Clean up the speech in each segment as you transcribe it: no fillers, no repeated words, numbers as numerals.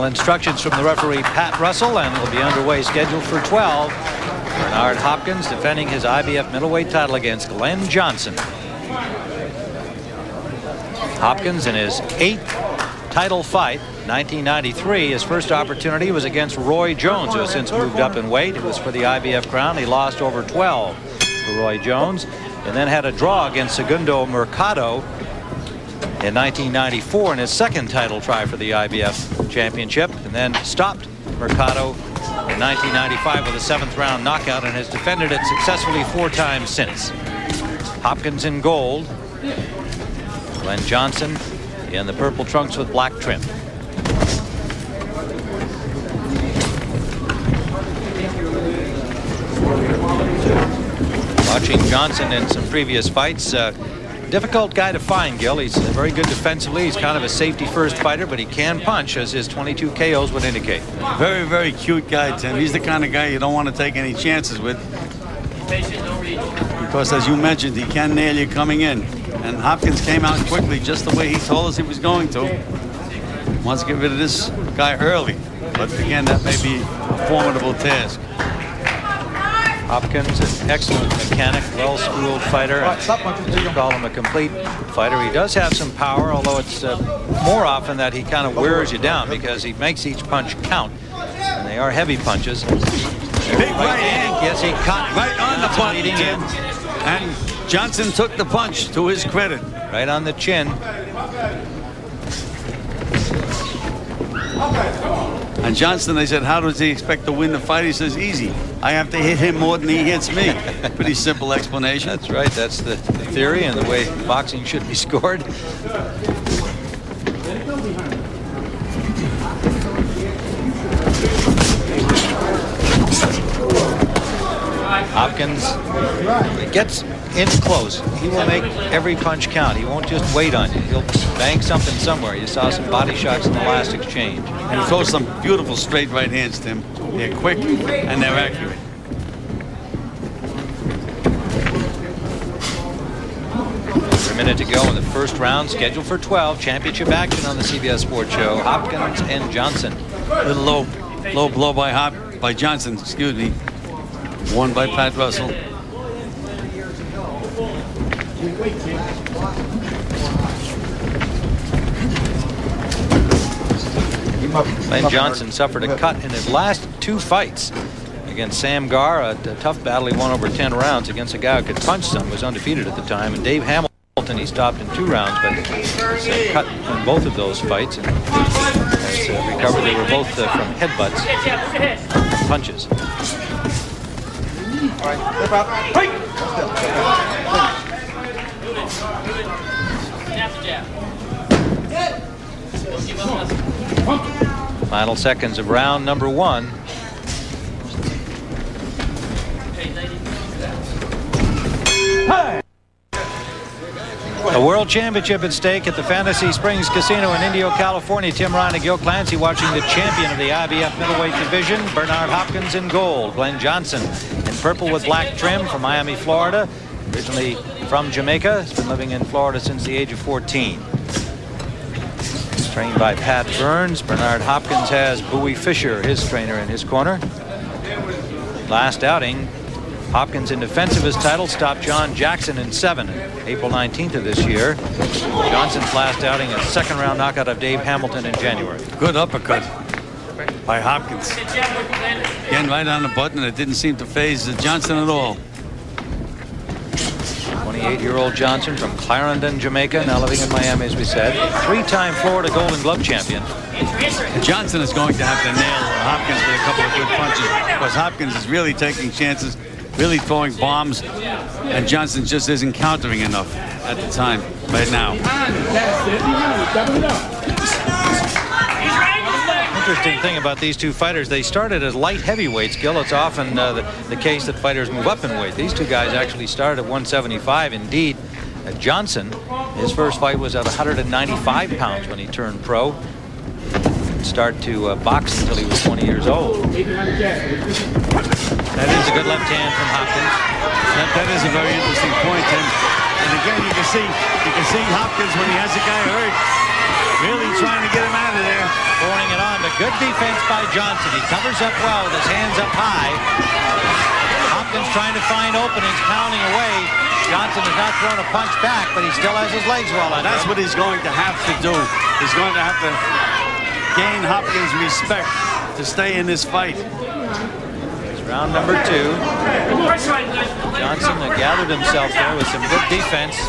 Instructions from the referee Pat Russell, and will be underway, scheduled for 12. Bernard Hopkins defending his IBF middleweight title against Glen Johnson. Hopkins in his 8th title fight, 1993. His first opportunity was against Roy Jones, who has since moved up in weight. It was for the IBF crown. He lost over 12 to Roy Jones, and then had a draw against Segundo Mercado in 1994 in his second title try for the IBF championship, and then stopped Mercado in 1995 with a 7th round knockout, and has defended it successfully 4 times since. Hopkins in gold, Glen Johnson in the purple trunks with black trim. Watching Johnson in some previous fights, difficult guy to find, Gil. He's very good defensively. He's kind of a safety first fighter, but he can punch, as his 22 KOs would indicate. Very, very cute guy, Tim. He's the kind of guy you don't want to take any chances with, because as you mentioned, he can nail you coming in. And Hopkins came out quickly, just the way he told us he was going to. Wants to get rid of this guy early, but again, that may be a formidable task. Hopkins, an excellent mechanic, well-schooled fighter. You call him a complete fighter. He does have some power, although it's more often that he kind of wears you down, because he makes each punch count, and they are heavy punches. Big right hand. Yes, he caught right on the butt, in. And Johnson took the punch, to his credit. Right on the chin. And Johnson, they said, how does he expect to win the fight? He says, easy. I have to hit him more than he hits me. Pretty simple explanation. That's right. That's the theory and the way boxing should be scored. Hopkins, when he gets in close, he will make every punch count. He won't just wait on you. He'll bang something somewhere. You saw some body shots in the last exchange. And he throws some beautiful straight right hands, Tim. They're quick and they're accurate. A minute to go in the first round, scheduled for 12. Championship action on the CBS Sports Show. Hopkins and Johnson. A little low blow by Johnson, excuse me. Won by Pat Russell. Glen Johnson suffered a cut in his last 2 fights against Sam Garr, a tough battle. He won over 10 rounds against a guy who could punch some, was undefeated at the time. And Dave Hamilton, he stopped in 2 rounds, but cut in both of those fights and has recovered. They were both from headbutts, punches. All right, flip out. Final seconds of round number 1. A world championship at stake at the Fantasy Springs Casino in Indio, California. Tim Ryan and Gil Clancy watching the champion of the IBF middleweight division, Bernard Hopkins, in gold. Glen Johnson in purple with black trim from Miami, Florida. Originally from Jamaica, has been living in Florida since the age of 14. Trained by Pat Burns. Bernard Hopkins has Bowie Fisher, his trainer, in his corner. Last outing, Hopkins, in defense of his title, stopped John Jackson in 7, April 19th of this year. Johnson's last outing, a 2nd round knockout of Dave Hamilton in January. Good uppercut by Hopkins. Again, right on the button. It didn't seem to faze Johnson at all. 28-year-old Johnson from Clarendon, Jamaica, now living in Miami, as we said. 3-time Florida Golden Glove champion. Johnson is going to have to nail Hopkins with a couple of good punches, because Hopkins is really taking chances, really throwing bombs, and Johnson just isn't countering enough at the time, right now. Interesting thing about these 2 fighters, they started as light heavyweights, Gil. It's often the case that fighters move up in weight. These 2 guys actually started at 175. Indeed, Johnson, his first fight was at 195 pounds when he turned pro. Start to box until he was 20 years old. That is a good left hand from Hopkins. That is a very interesting point, Tim. And again, you can see Hopkins, when he has a guy hurt, Really trying to get him out of there. Pouring it on, but good defense by Johnson. He covers up well with his hands up high. Hopkins trying to find openings, pounding away. Johnson has not thrown a punch back, but he still has his legs well under him. That's what he's going to have to do. He's going to have to gain Hopkins' respect to stay in this fight. It's round number 2. Johnson gathered himself there with some good defense.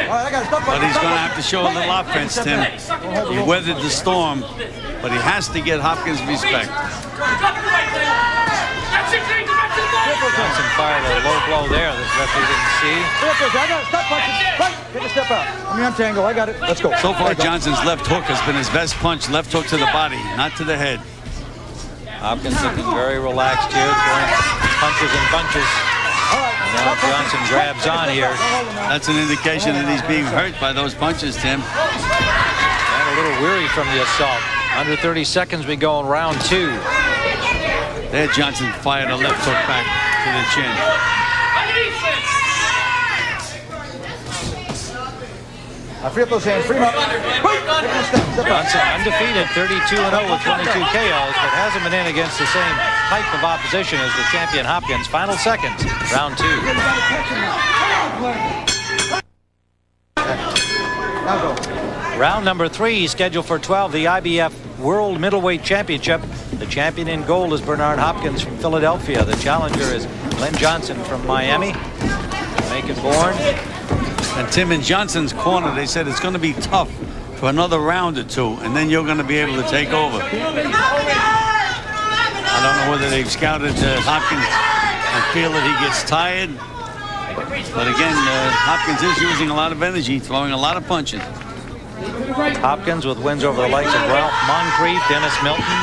But he's going to have to show a little offense, Tim. He weathered the storm, but he has to get Hopkins' respect. Johnson fired a low blow there that referee didn't see. Take a step out. I'm tango. I got it. Let's go. So far, Johnson's left hook has been his best punch. Left hook to the body, not to the head. Hopkins looking very relaxed here, throwing punches and bunches. And now Johnson grabs on here. That's an indication that he's being hurt by those punches, Tim. And a little weary from the assault. Under 30 seconds we go in round 2. There, Johnson fired a left hook back to the chin. Free up those hands. Free them up. Johnson undefeated, 32-0 with 22 KOs, but hasn't been in against the same type of opposition as the champion Hopkins. Final seconds, round 2. Round number 3, scheduled for 12, the IBF World Middleweight Championship. The champion in gold is Bernnard Hopkins from Philadelphia. The challenger is Glenn Johnson from Miami. Jamaican-born. And Tim, in Johnson's corner, they said it's going to be tough for another round or 2, and then you're going to be able to take over. I don't know whether they've scouted Hopkins and feel that he gets tired. But again, Hopkins is using a lot of energy, throwing a lot of punches. Hopkins with wins over the likes of Ralph Moncrief, Dennis Milton,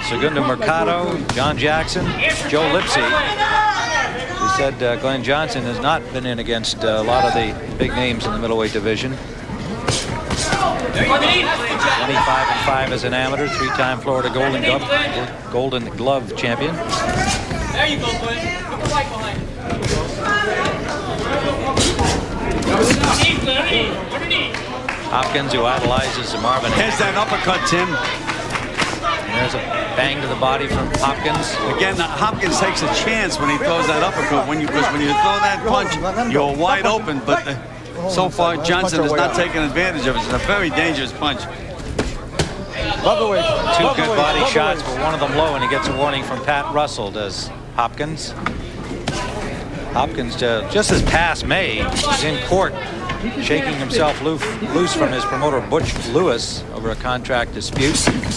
Segundo Mercado, John Jackson, Joe Lipsy. He said Glenn Johnson has not been in against a lot of the big names in the middleweight division. 25-5 as an amateur, 3-time Florida Golden Glove champion. There you go, Glenn. Put the light behind it. Hopkins, who idolizes Marvin. There's that uppercut, Tim. And there's a bang to the body from Hopkins. Again, Hopkins takes a chance when he throws that uppercut. Because when you throw that punch, you're wide open. But so far, Johnson has not taken advantage of it. It's a very dangerous punch. 2 good body shots, but one of them low, and he gets a warning from Pat Russell, does Hopkins. Hopkins, just this past May, was in court shaking himself loose from his promoter Butch Lewis over a contract dispute. And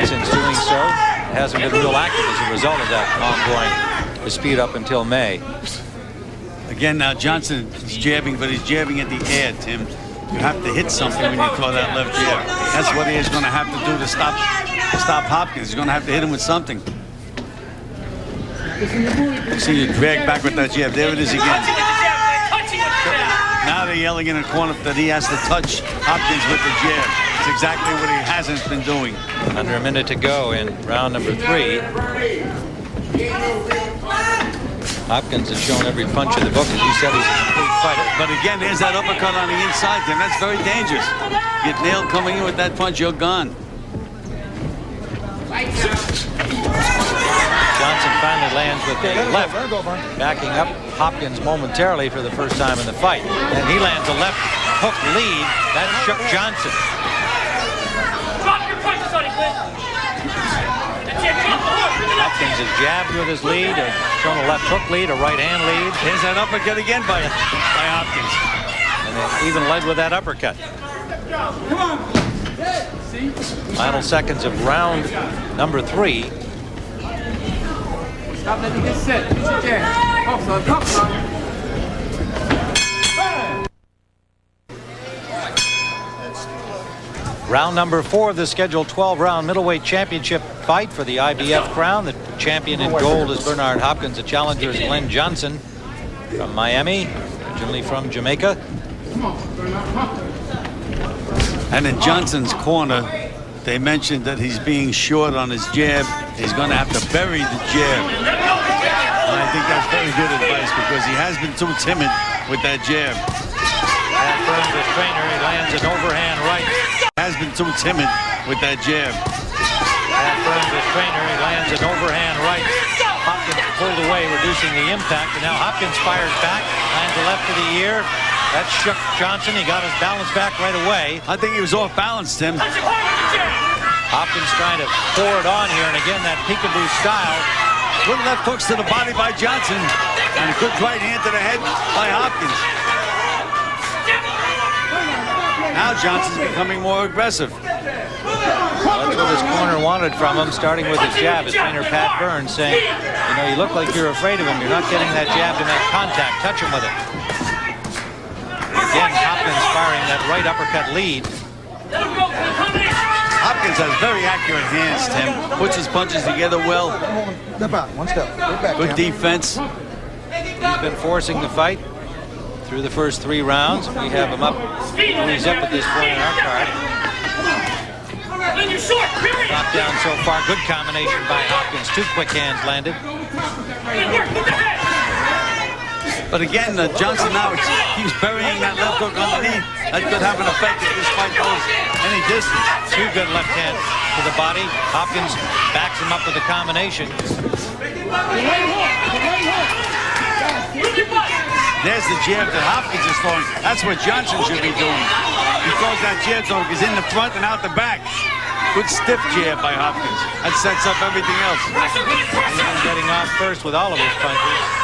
since doing so, hasn't been real active as a result of that ongoing dispute up until May. Again, now Johnson is jabbing, but he's jabbing at the air, Tim. You have to hit something when you throw that left jab. That's what he is going to have to do to stop Hopkins. He's going to have to hit him with something. See you drag back with that jab. There it is again. Now they're yelling in the corner that he has to touch Hopkins with the jab. It's exactly what he hasn't been doing. Under a minute to go in round number 3. Hopkins has shown every punch in the book. As you said, he's a complete fighter. But again, there's that uppercut on the inside, Tim. That's very dangerous. Get nailed coming in with that punch, you're gone. Johnson finally lands with a left, backing up Hopkins momentarily for the first time in the fight. And he lands a left hook lead. That shook Johnson. Drop your punches on him, Glenn. That's it, drop the hook. Hopkins has jabbed with his lead, shown a left hook lead, a right hand lead. Here's that uppercut again by Hopkins. And then even led with that uppercut. Final seconds of round number 3. Stop letting you get set. Get your jab. Come son. Round number 4 of the scheduled 12-round middleweight championship fight for the IBF crown. The champion in gold is Bernnard Hopkins. The challenger is Glenn Johnson from Miami, originally from Jamaica. And in Johnson's corner, they mentioned that he's being short on his jab. He's going to have to bury the jab. And I think that's very good advice because he has been too timid with that jab. That firmly his trainer. He lands an overhand right. Has been too timid with that jab. Pat Burns, his trainer. He lands an overhand right. Hopkins pulled away, reducing the impact. And now Hopkins fires back, lands a left to the ear. That shook Johnson. He got his balance back right away. I think he was off balance, Tim. Hopkins trying to pour it on here, and again that peekaboo style. Good left hooks to the body by Johnson, and a good right hand to the head by Hopkins. Now Johnson's becoming more aggressive. That's what his corner wanted from him, starting with his jab. His trainer Pat Burns saying, you know, you look like you're afraid of him. You're not getting that jab to make contact. Touch him with it. Again, Hopkins firing that right uppercut lead. Hopkins has very accurate hands, Tim. Puts his punches together well. Step out, one step. Get back, Good Cam. defense. He's been forcing the fight through the first 3 rounds. We have him up 3-zip at this point in our card. Knockdown so far. Good combination by Hopkins. 2 quick hands landed. But again, Johnson now keeps burying that left hook underneath. That could have an effect if this fight goes any distance. 2 good left hands to the body. Hopkins backs him up with a combination. There's the jab that Hopkins is throwing. That's what Johnson should be doing. He throws that jab so he's in the front and out the back. Good stiff jab by Hopkins. That sets up everything else. He's been getting off first with all of his punches.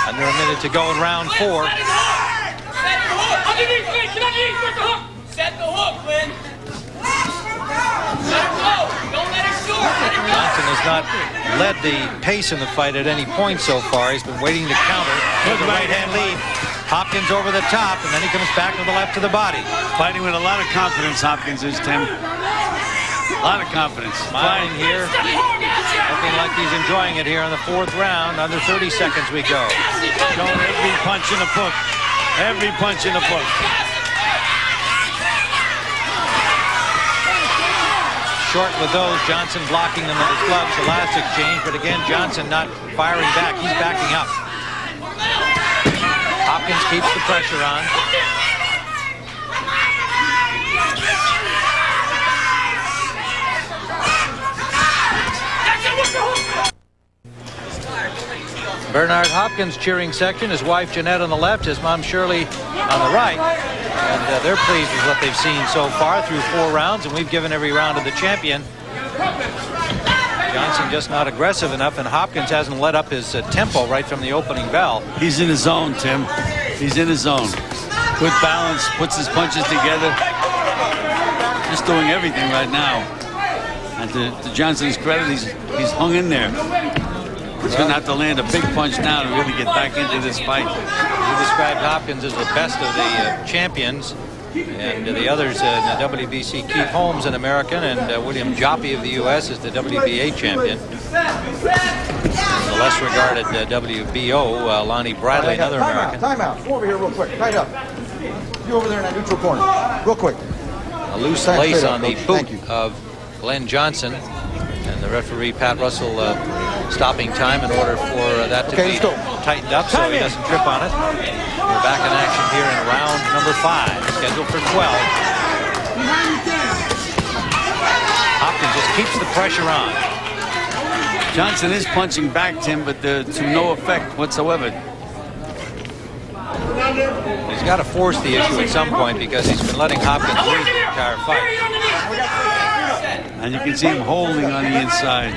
Under a minute to go in round 4. Underneath, Glenn. Get underneath with the hook. Set the hook, Glenn. Let it go. Don't let it short. Let it go. Johnson has not led the pace in the fight at any point so far. He's been waiting to counter with the right-hand lead. Hopkins over the top, and then he comes back with the left to the body. Fighting with a lot of confidence, Hopkins is, Tim. A lot of confidence. Smiling here. Looking like he's enjoying it here in the 4th round. Under 30 seconds we go. Showing every punch in the book. Every punch in the book. Short with those. Johnson blocking them with his gloves. The last exchange, but again, Johnson not firing back. He's backing up. Hopkins keeps the pressure on. Bernard Hopkins cheering section. His wife Jeanette on the left, his mom Shirley on the right. And they're pleased with what they've seen so far through 4 rounds, and we've given every round to the champion. Johnson just not aggressive enough, and Hopkins hasn't let up his tempo right from the opening bell. He's in his zone, Tim. He's in his zone. Good balance, puts his punches together. Just doing everything right now. And to Johnson's credit, he's hung in there. He's going to have to land a big punch now to really get back into this fight. You described Hopkins as the best of the champions, and the others in the WBC, Keith Holmes, an American, and William Joppy of the U.S. is the WBA champion. The less regarded WBO, Lonnie Bradley, another American. Time out. Come over here real quick. Tight up. You over there in that neutral corner. Real quick. A loose lace on the boot of Glen Johnson, and the referee Pat Russell stopping time in order for that to be tightened up so he doesn't trip on it. We're back in action here in round number 5, scheduled for 12. Hopkins just keeps the pressure on. Johnson is punching back, Tim, but to no effect whatsoever. He's got to force the issue at some point because he's been letting Hopkins lead the entire fight. And you can see him holding on the inside,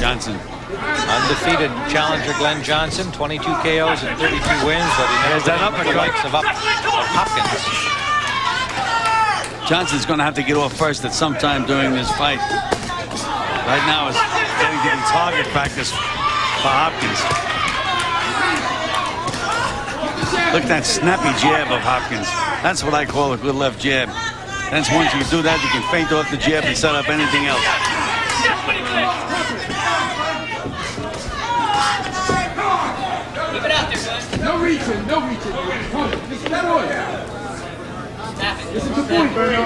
Johnson. Undefeated challenger Glen Johnson, 22 KOs and 32 wins, but he knows that up the likes of Hopkins. Johnson's going to have to get off first at some time during this fight. Right now is getting to be target practice for Hopkins. Look at that snappy jab of Hopkins. That's what I call a good left jab. That's once you do that, you can feint off the jab and set up anything else. No reaching, no reaching. Listen to the point, Bernie.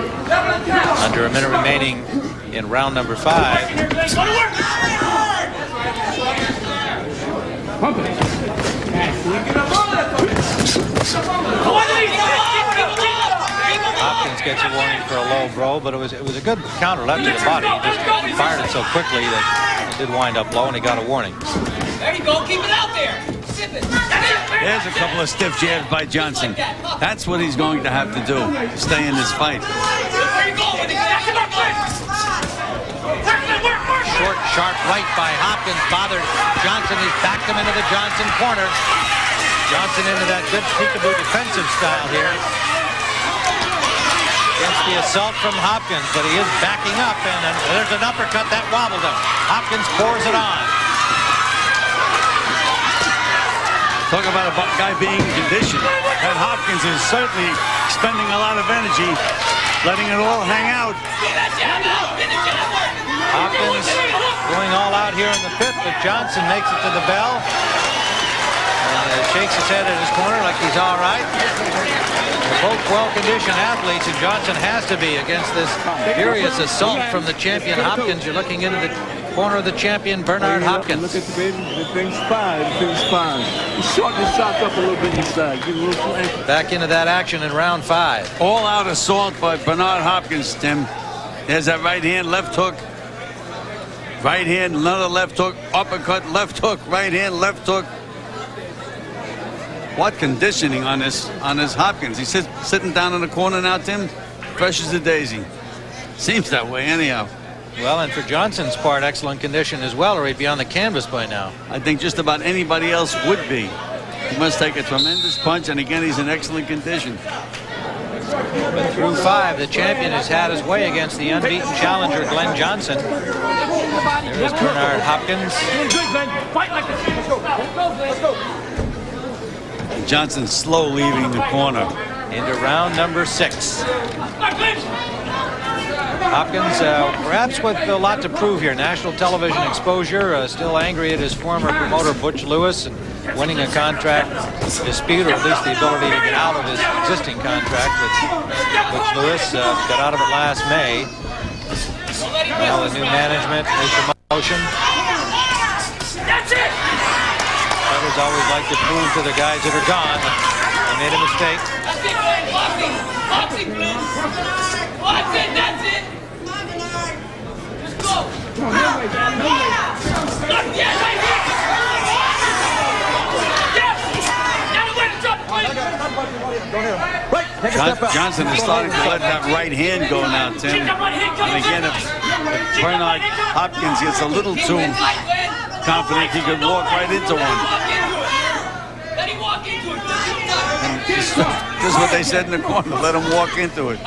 Under a minute remaining in round number 5. Pump it. gets a warning for a low blow, but it was a good counter left to the body. He just fired it so quickly that it did wind up low, and he got a warning. There you go. Keep it out there. Sip it. There's a couple of stiff jabs by Johnson. That's what he's going to have to do to stay in this fight. Where you going with it? Short, sharp right by Hopkins bothered Johnson. He's backed him into the Johnson corner. Johnson into that good peekaboo defensive style here against the assault from Hopkins, but he is backing up, and there's an uppercut that wobbled him. Hopkins pours it on. Talk about a guy being conditioned. And Hopkins is certainly expending a lot of energy, letting it all hang out. Hopkins going all out here in the fifth, but Johnson makes it to the bell. And shakes his head at his corner like he's all right. They're both well-conditioned athletes, and Johnson has to be against this furious assault from the champion Hopkins. You're looking into the corner of the champion Bernard Hopkins. Look at the baby. The thing's fine. The thing's fine. He shortened his shot up a little bit inside. Give a little ankle. Back into that action in round 5. All-out assault by Bernard Hopkins, Tim. There's that right hand, left hook. Right hand, another left hook, uppercut, left hook, right hand, left hook. What conditioning on this Hopkins. He's sitting down in the corner now, Tim. Fresh as a daisy. Seems that way anyhow. Well, and for Johnson's part, excellent condition as well, or he'd be on the canvas by now. I think just about anybody else would be. He must take a tremendous punch, and again, he's in excellent condition. But through 5, the champion has had his way against the unbeaten challenger, Glenn Johnson. There is Bernard Hopkins. Johnson slow leaving the corner. Into round number 6. Hopkins, perhaps with a lot to prove here. National television exposure, still angry at his former promoter, Butch Lewis, and winning a contract dispute, or at least the ability to get out of his existing contract with Butch Lewis. Got out of it last May. Well, the new management, new promotion. Fighters always like to prove to the guys that are gone that they made a mistake. That's it. Just go. Johnson is starting to let that right hand go now, Tim. And again, if Bernard Hopkins gets a little too confident, he could walk right into one. And just what they said in the corner, let him walk into it.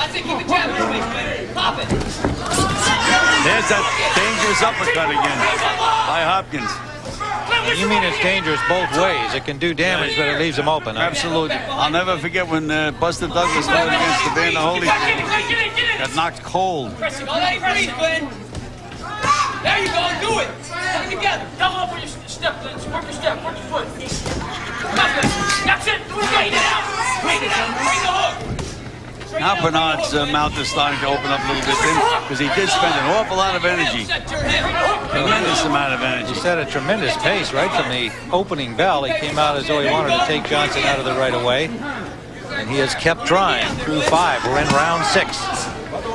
There's that dangerous uppercut again by Hopkins. You mean it's dangerous both ways. It can do damage, but it leaves him open. Absolutely. I'll never forget when Buster Douglas fought against the Vander Holyfield. Got knocked cold. There you go. Do it. Put it together. Double up on your step, Glenn. Work your step. Work your foot. That's it. Straighten it out. Straighten it out. Bring the hook. Now Bernard's mouth is starting to open up a little bit, because he did spend an awful lot of energy. Tremendous amount of energy. He set a tremendous pace right from the opening bell. He came out as though he wanted to take Johnson out of the right of way. And he has kept trying through 5. We're in round 6.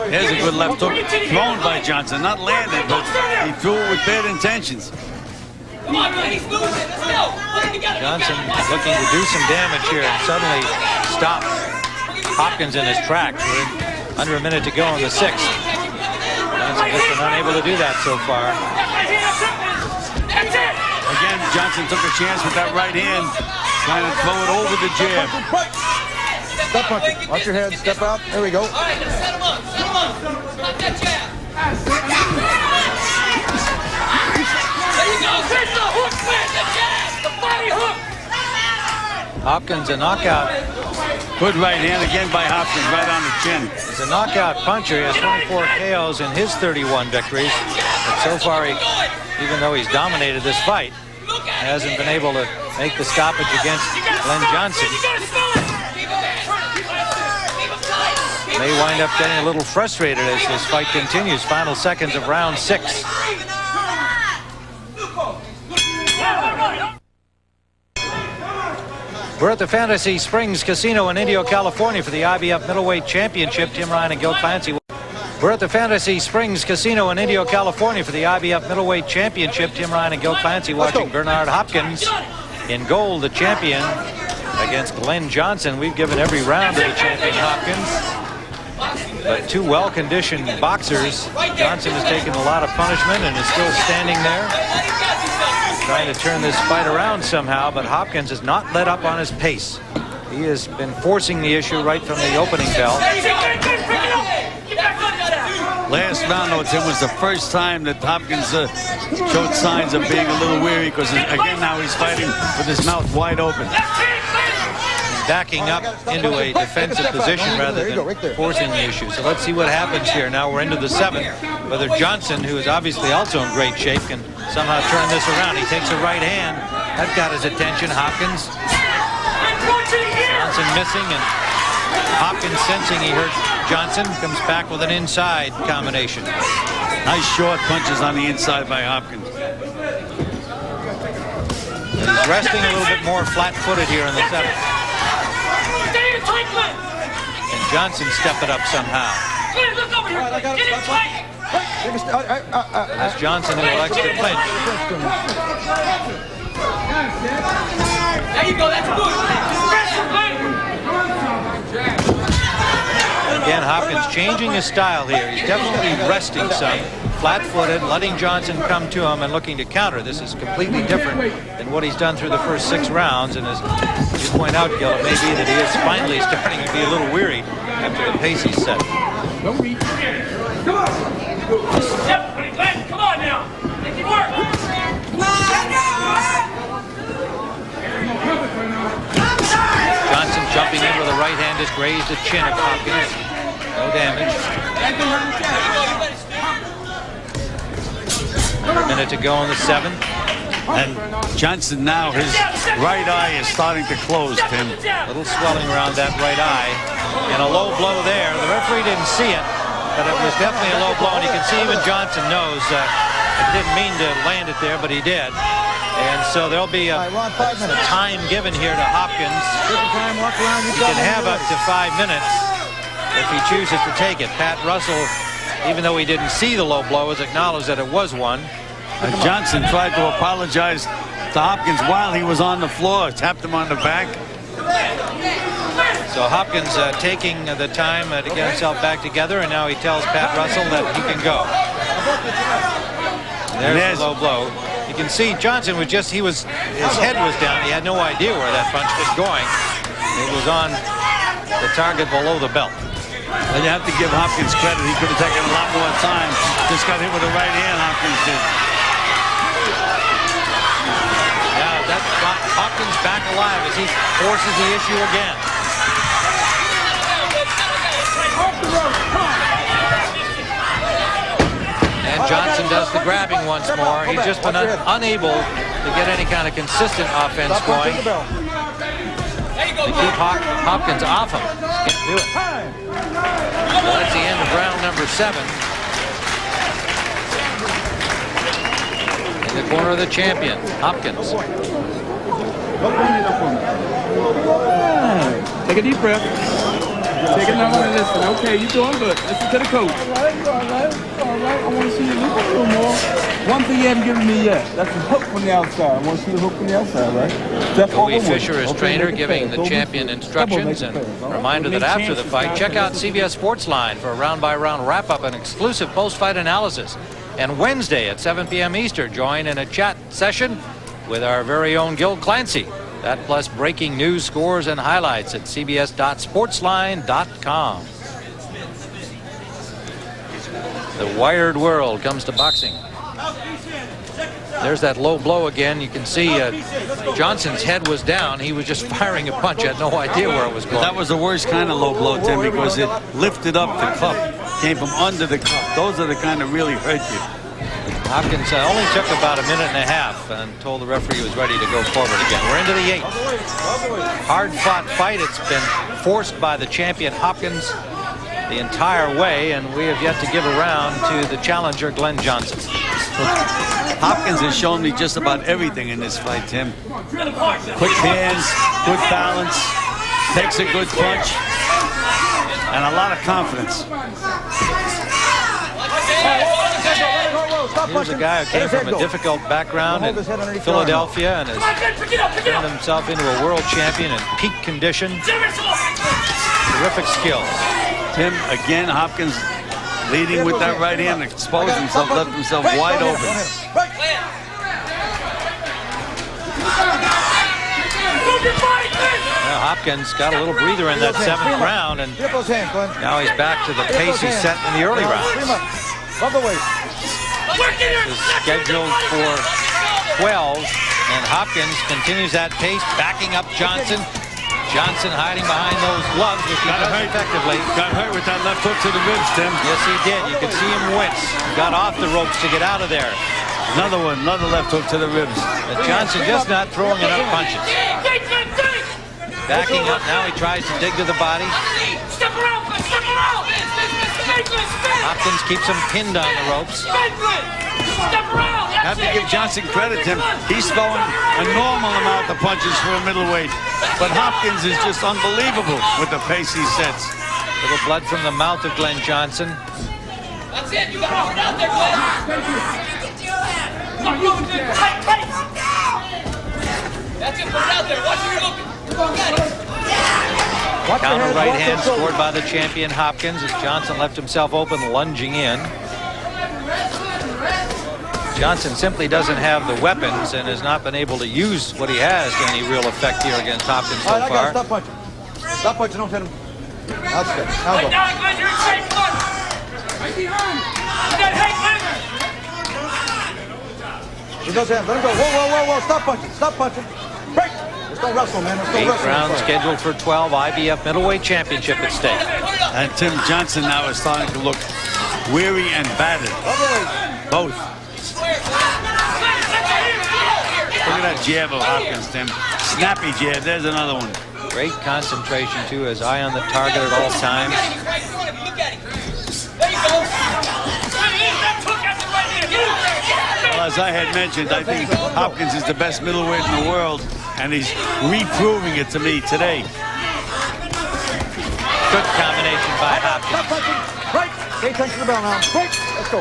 There's a good left hook thrown by Johnson. Not landed, but he threw it with bad intentions. Come on, Glenn. He's losing. Let's go. Put it together. Johnson looking to do some damage here and suddenly stop Hopkins in his tracks. We're under a minute to go in the 6th. Johnson just been unable to do that so far. Again, Johnson took a chance with that right hand, trying to throw it over the jab. Step puncher. Watch your head. Step out. There we go. All right, let's set him up. Set him up. Stop that jab. There you go. There's the hook, man. The jab. The body hook. Hopkins, a knockout. Good right hand again by Hopkins, right on the chin. He's a knockout puncher. He has 24 KOs in his 31 victories. But so far, even though he's dominated this fight, hasn't been able to make the stoppage against Glenn Johnson. May wind up getting a little frustrated as this fight continues. Final seconds of round 6. We're at the Fantasy Springs Casino in Indio, California for the IBF Middleweight Championship. Tim Ryan and Gil Clancy. We're at the Fantasy Springs Casino in Indio, California for the IBF Middleweight Championship. Tim Ryan and Gil Clancy watching Bernard Hopkins in gold, the champion, against Glen Johnson. We've given every round to the champion Hopkins, but two well-conditioned boxers. Johnson has taken a lot of punishment and is still standing there, trying to turn this fight around somehow, but Hopkins has not let up on his pace. He has been forcing the issue right from the opening bell. Last round, though, Tim, was the first time that Hopkins showed signs of being a little weary, because again now he's fighting with his mouth wide open. Backing up into a defensive position rather than forcing the issue. So let's see what happens here. Now we're into the 7th. Whether Johnson, who is obviously also in great shape, can somehow turn this around. He takes a right hand. That got his attention. Hopkins. Johnson missing, and Hopkins, sensing he hurt Johnson, comes back with an inside combination. Nice short punches on the inside by Hopkins. He's resting a little bit more flat-footed here in the 7th. And Johnson stepped it up somehow. As Johnson who elects to clinch. There you go, that's good. Again, Hopkins changing his style here. He's definitely resting some, flat-footed, letting Johnson come to him and looking to counter. This is completely different than what he's done through the first 6 rounds. And as you point out, Gil, it may be that he is finally starting to be a little weary after the pace he's set. Don't reach. Come on. Yep, Glenn, come on now. Make it work. Johnson jumping in with a right hand has grazed the chin of Hopkins. No damage. Another minute to go in the 7th. And Johnson now, his right eye is starting to close, Tim. A little swelling around that right eye. And a low blow there. The referee didn't see it, but it was definitely a low blow. And you can see even Johnson knows he didn't mean to land it there, but he did. And so there'll be a time given here to Hopkins. He can have up to 5 minutes if he chooses to take it. Pat Russell, even though he didn't see the low blow, has acknowledged that it was one. Johnson tried to apologize to Hopkins while he was on the floor, tapped him on the back. So Hopkins taking the time to get himself back together, and now he tells Pat Russell that he can go. There's the low blow. You can see Johnson was just, his head was down. He had no idea where that punch was going. It was on the target below the belt. And you have to give Hopkins credit. He could have taken a lot more time. Just got hit with the right hand, Hopkins did. Yeah, that's Hopkins back alive as he forces the issue again. And Johnson does the grabbing once more. He's just been unable to get any kind of consistent offense going. They keep Hopkins off him. Just can't do it. Well, that's the end of round number 7. In the corner of the champion, Hopkins. Take a deep breath. Take another one and listen. Okay, you're doing good. Listen to the coach. All right. I want to see you look a little more. One thing you haven't given me yet. That's the hook from the outside. I want to see the hook from the outside, right? Louis Fisher is trainer, giving the champion instructions, and a reminder that after the fight, check out CBS Sportsline for a round-by-round wrap-up and exclusive post-fight analysis. And Wednesday at 7 p.m. Eastern, join in a chat session with our very own Gil Clancy. That plus breaking news, scores, and highlights at cbs.sportsline.com. The wired world comes to boxing. There's that low blow again. You can see Johnson's head was down. He was just firing a punch. Had no idea where it was going. That was the worst kind of low blow, Tim, because it lifted up the cup, came from under the cup. Those are the kind that really hurt you. Hopkins only took about a minute and a half and told the referee he was ready to go forward again. We're into the 8th. Hard-fought fight. It's been forced by the champion Hopkins. the entire way, and we have yet to give a round to the challenger, Glen Johnson. Hopkins has shown me just about everything in this fight, Tim. Quick hands, good balance, takes a good punch, and a lot of confidence. Here's a guy who came from a difficult background in Philadelphia and has turned himself into a world champion in peak condition. Terrific skills. Tim, again, Hopkins leading with that right hand, exposed himself, left himself wide open. Well, Hopkins got a little breather in that 7th round, and now he's back to the pace he set in the early rounds. Is scheduled for 12, and Hopkins continues that pace, backing up Johnson. Johnson hiding behind those gloves, which he does effectively. Got hurt with that left hook to the ribs, Tim. Yes, he did. You could see him wince. Got off the ropes to get out of there. Another one, another left hook to the ribs. But Johnson just not throwing enough punches. Backing up now, he tries to dig to the body. Step around, step around. Hopkins keeps him pinned on the ropes. Step around. Have to give Johnson credit, Tim. He's throwing a normal amount of punches for a middleweight. But Hopkins is just unbelievable with the pace he sets. Little blood from the mouth of Glen Johnson. That's it. You got to hold out there, Glen. That's it. Put it out there. Watch where you're looking. Counter right hand scored by the champion Hopkins as Johnson left himself open, lunging in. Johnson simply doesn't have the weapons and has not been able to use what he has to any real effect here against Hopkins so far. Stop punching. Stop punching. Don't hit him. That's good. Now go. Down, Glen. You're safe. Come on. Right behind. Hey, Glen. He goes in. Let him go. Whoa. Stop punching. Stop punching. Break. Let's go wrestle, man. Let's go 8 wrestle. rounds scheduled for 12. IBF middleweight championship at stake. And Tim Johnson now is starting to look weary and battered. Both. Look at that jab of Hopkins, Tim. Snappy jab. There's another one. Great concentration, too. His eye on the target at all times. Well, as I had mentioned, I think Hopkins is the best middleweight in the world, and he's reproving it to me today. Good combination by Hopkins. Stop punching. Break. Pay attention to the bell now. Break. Let's go.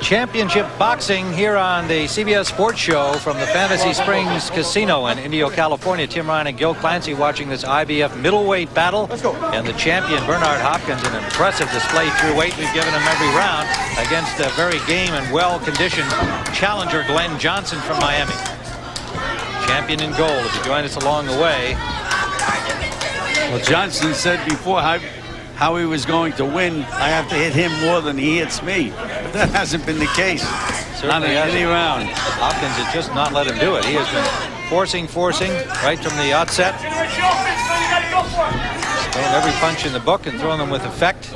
Championship boxing here on the CBS Sports Show from the Fantasy Springs Casino in Indio, California. Tim Ryan and Gil Clancy watching this IBF middleweight battle. Let's go. And the champion, Bernard Hopkins, an impressive display through weight. We've given him every round against a very game and well-conditioned challenger, Glen Johnson from Miami. Champion in gold. If you join us along the way. Well, Johnson said before how he was going to win. I have to hit him more than he hits me. But that hasn't been the case. Not in any round. Hopkins has just not let him do it. He has been forcing right from the outset. Throwing every punch in the book and throwing them with effect.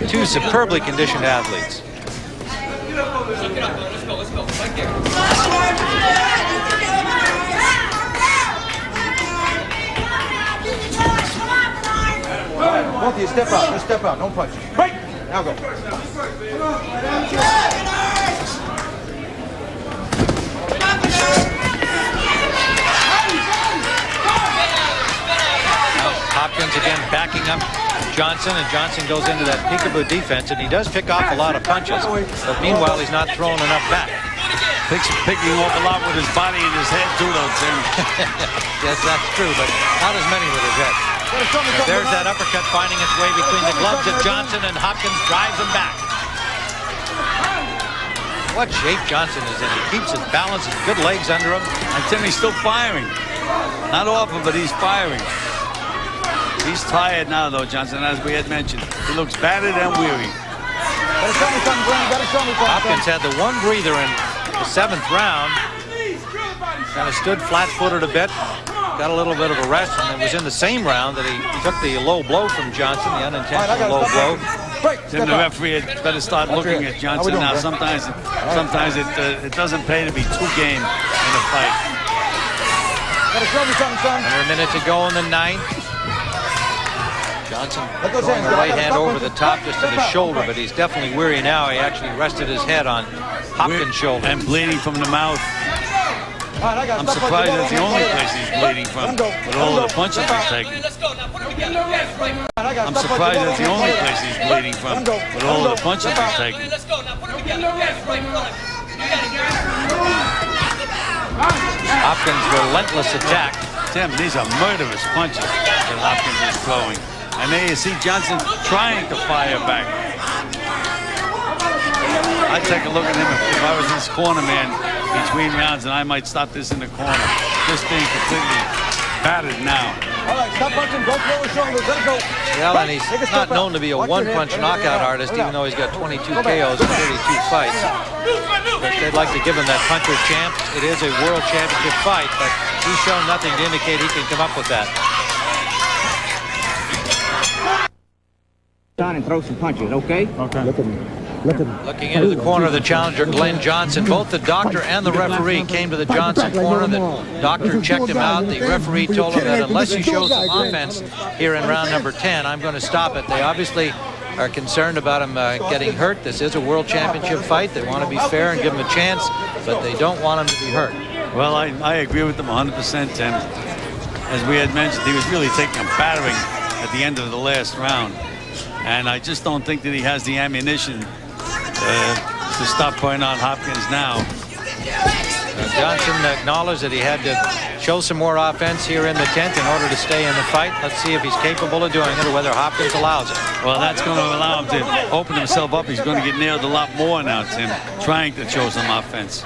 2 superbly conditioned athletes. Both of you step out. Just step out. Don't punch. Break. Now go. Hopkins again backing up Johnson, and Johnson goes into that peekaboo defense, and he does pick off a lot of punches, but meanwhile he's not throwing enough back. Picking off a lot with his body and his head too, though, Tim. Yes, that's true, but not as many with his head. There's that uppercut finding its way between the gloves of Johnson, and Hopkins drives him back. What shape Johnson is in. He keeps his balance, his good legs under him. And Tim, he's still firing. Not often, but he's firing. He's tired now, though, Johnson, as we had mentioned. He looks battered and weary. Hopkins had the one breather in the 7th round. Kind of stood flat-footed a bit. Got a little bit of a rest, and it was in the same round that he took the low blow from Johnson, the unintentional low blow. Tim, the referee had better start looking at Johnson now. Sometimes it doesn't pay to be too game in a fight. Gotta show me something, son. Under a minute to go in the 9th. Johnson throwing the right hand over the top just to the shoulder, but he's definitely weary now. He actually rested his head on Hopkins' shoulder. And bleeding from the mouth. I'm surprised that's the only place he's bleeding from with all of the punches he's taking. I'm surprised that's the only place he's bleeding from with all of the punches he's taking. Hopkins' relentless attack. Tim, these are murderous punches that Hopkins is throwing. And there you see Johnson trying to fire back. I'd take a look at him if I was his corner man between rounds, and I might stop this in the corner. Just being completely battered now. All right, stop punching. Don't throw his shoulders. Let it go. Well, and he's not known to be a one-punch knockout artist, even though he's got 22 KOs in 32 fights. But they'd like to give him that puncher champ. It is a world championship fight, but he's shown nothing to indicate he can come up with that. Down and throw some punches, okay? Okay. Looking into the corner of the challenger, Glen Johnson. Both the doctor and the referee came to the Johnson corner. The doctor checked him out. The referee told him that unless he shows some offense here in round number 10, I'm going to stop it. They obviously are concerned about him getting hurt. This is a world championship fight. They want to be fair and give him a chance, but they don't want him to be hurt. Well, I agree with them 100%, Tim. As we had mentioned, he was really taking a battering at the end of the last round. And I just don't think that he has the ammunition to stop putting on Hopkins now. Johnson acknowledged that he had to show some more offense here in the 10th in order to stay in the fight. Let's see if he's capable of doing it or whether Hopkins allows it. Well, that's going to allow him to open himself up. He's going to get nailed a lot more now, Tim, trying to show some offense.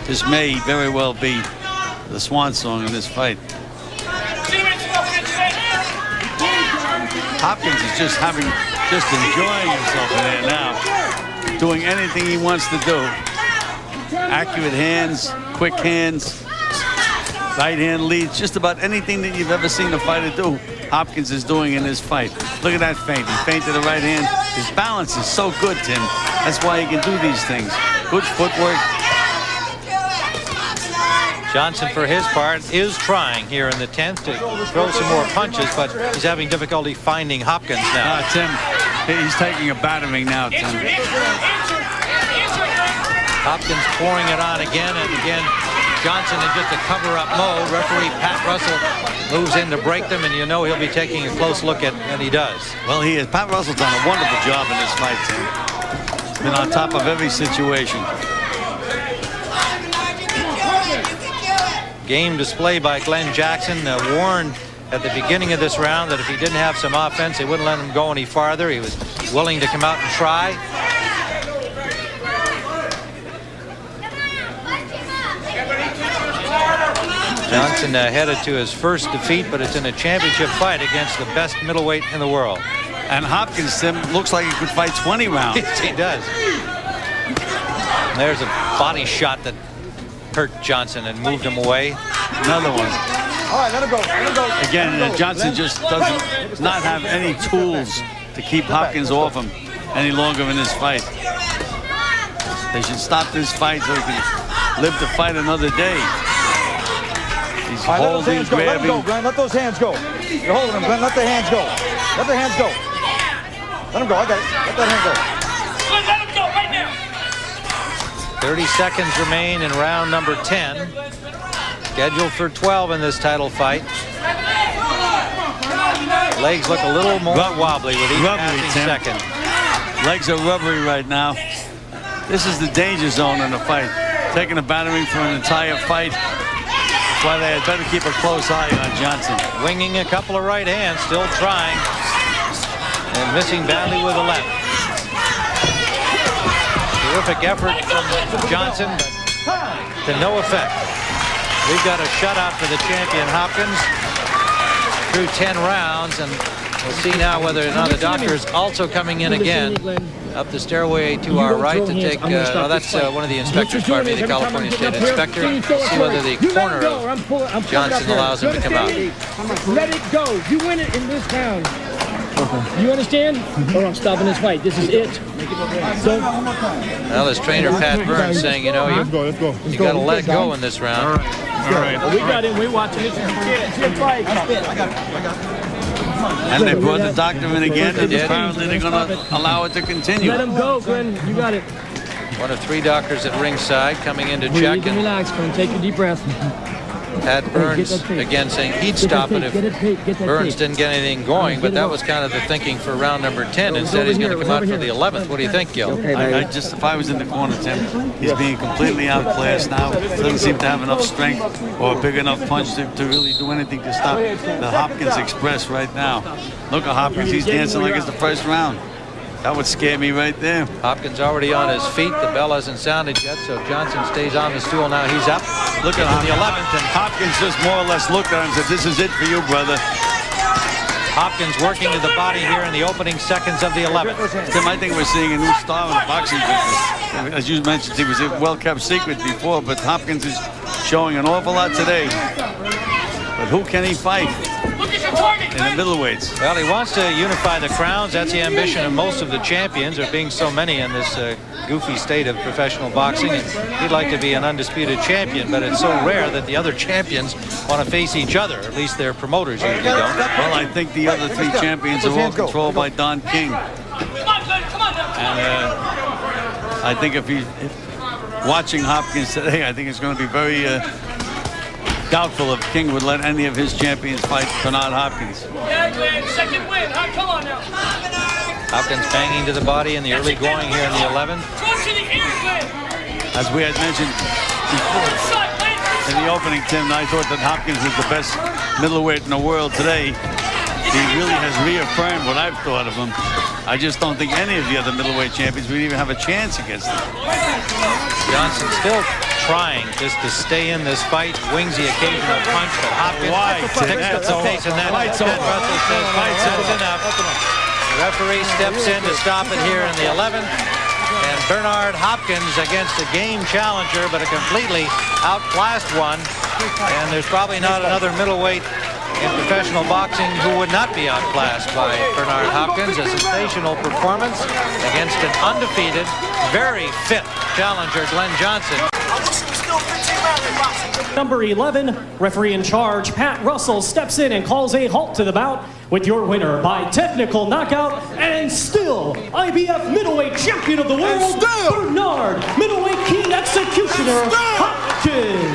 This may very well be the swan song in this fight. Hopkins is just enjoying himself in there now, doing anything he wants to do. Accurate hands, quick hands, right hand leads, just about anything that you've ever seen a fighter do, Hopkins is doing in this fight. Look at that feint. He feinted the right hand. His balance is so good, Tim. That's why he can do these things. Good footwork. Johnson, for his part, is trying here in the 10th to throw some more punches, but he's having difficulty finding Hopkins now. Tim, he's taking a battering now, Tim. Hopkins pouring it on again and again. Johnson in just a cover-up mode. Referee Pat Russell moves in to break them, and you know he'll be taking a close look at, and he does. Well, he is. Pat Russell's done a wonderful job in this fight, Tim. He's been on top of every situation. Game display by Glen Jackson, warned at the beginning of this round that if he didn't have some offense, they wouldn't let him go any farther. He was willing to come out and try. Johnson headed to his first defeat, but it's in a championship fight against the best middleweight in the world. And Hopkins, Tim, looks like he could fight 20 rounds. Yes, he does. And there's a body shot that hurt Johnson and moved him away. Another one. All right, let him go. Let him go. Again, Johnson just does not have any tools to keep Hopkins off him any longer in this fight. They should stop this fight so he can live to fight another day. He's holding, grabbing. Let him go, Glenn. Let those hands go. You're holding him, Glenn. Let the hands go. Let the hands go. Let him go. I got it. Let that hand go. Let him go right now. 30 seconds remain in round number 10. Scheduled for 12 in this title fight. Legs look a little more wobbly with each passing second. Legs are rubbery right now. This is the danger zone in the fight. Taking a battering for an entire fight. That's why they had better keep a close eye on Johnson. Winging a couple of right hands, still trying. And missing badly with the left. Terrific effort from Johnson, but to no effect. We've got a shutout for the champion Hopkins through 10 rounds, and we'll see now whether or not the doctor is also coming in again up the stairway to our right to take, that's one of the inspectors, pardon me, the California State Inspector. We'll see whether the corner of Johnson allows him to come out. Let it go. You win it in this round. You understand? Or I'm stopping this fight. This is it. So, well, as trainer Pat Burns saying, you know, you got to let it go in this round. That's good. All right. We got him. We're watching this. It's your fight. I got it. And they brought the doctor in again, and apparently they're going to allow it to continue. Let him go, Glenn. You got it. One of 3 doctors at ringside coming in to Breathe check, and relax, Glenn. Take a deep breath. had Burns again saying he'd stop it if Burns didn't get anything going, but that was kind of the thinking for round number 10. Instead, he's going to come out for the 11th. What do you think, Gil? If I was in the corner, Tim, he's being completely outclassed now. Doesn't seem to have enough strength or a big enough punch to really do anything to stop the Hopkins Express right now. Look at Hopkins. He's dancing like it's the first round. That would scare me right there. Hopkins already on his feet. The bell hasn't sounded yet, so Johnson stays on the stool. Now he's up. Look at the 11th. And Hopkins just more or less looked at him and said, "This is it for you, brother." Hopkins working to the body here in the opening seconds of the 11th. Tim, I think we're seeing a new star in the boxing business. As you mentioned, he was a well-kept secret before, but Hopkins is showing an awful lot today. But who can he fight in the middleweights? Well, he wants to unify the crowns. That's the ambition of most of the champions, there being so many in this goofy state of professional boxing. And he'd like to be an undisputed champion, but it's so rare that the other champions want to face each other. At least their promoters usually don't. Well, I think the other 3 champions are all controlled by Don King. And I think if watching Hopkins today, I think it's going to be very doubtful if King would let any of his champions fight Bernard Hopkins. Yeah, Glenn, second win. Huh? Come on now. Hopkins banging to the body in the early going here in the 11th. As we had mentioned before in the opening, Tim, I thought that Hopkins was the best middleweight in the world today. He really has reaffirmed what I've thought of him. I just don't think any of the other middleweight champions would even have a chance against him. Johnson still trying just to stay in this fight, wings the occasional punch, but Hopkins picks up the pace, and then Russell says that's enough. The referee steps in to stop it here in the 11th, and Bernard Hopkins against a game challenger, but a completely outclassed one, and there's probably not another middleweight in professional boxing who would not be outclassed by Bernard Hopkins. A sensational performance against an undefeated, very fit challenger, Glen Johnson. Number 11, referee in charge, Pat Russell, steps in and calls a halt to the bout with your winner by technical knockout and still IBF middleweight champion of the world, Bernard, middleweight king executioner Hopkins.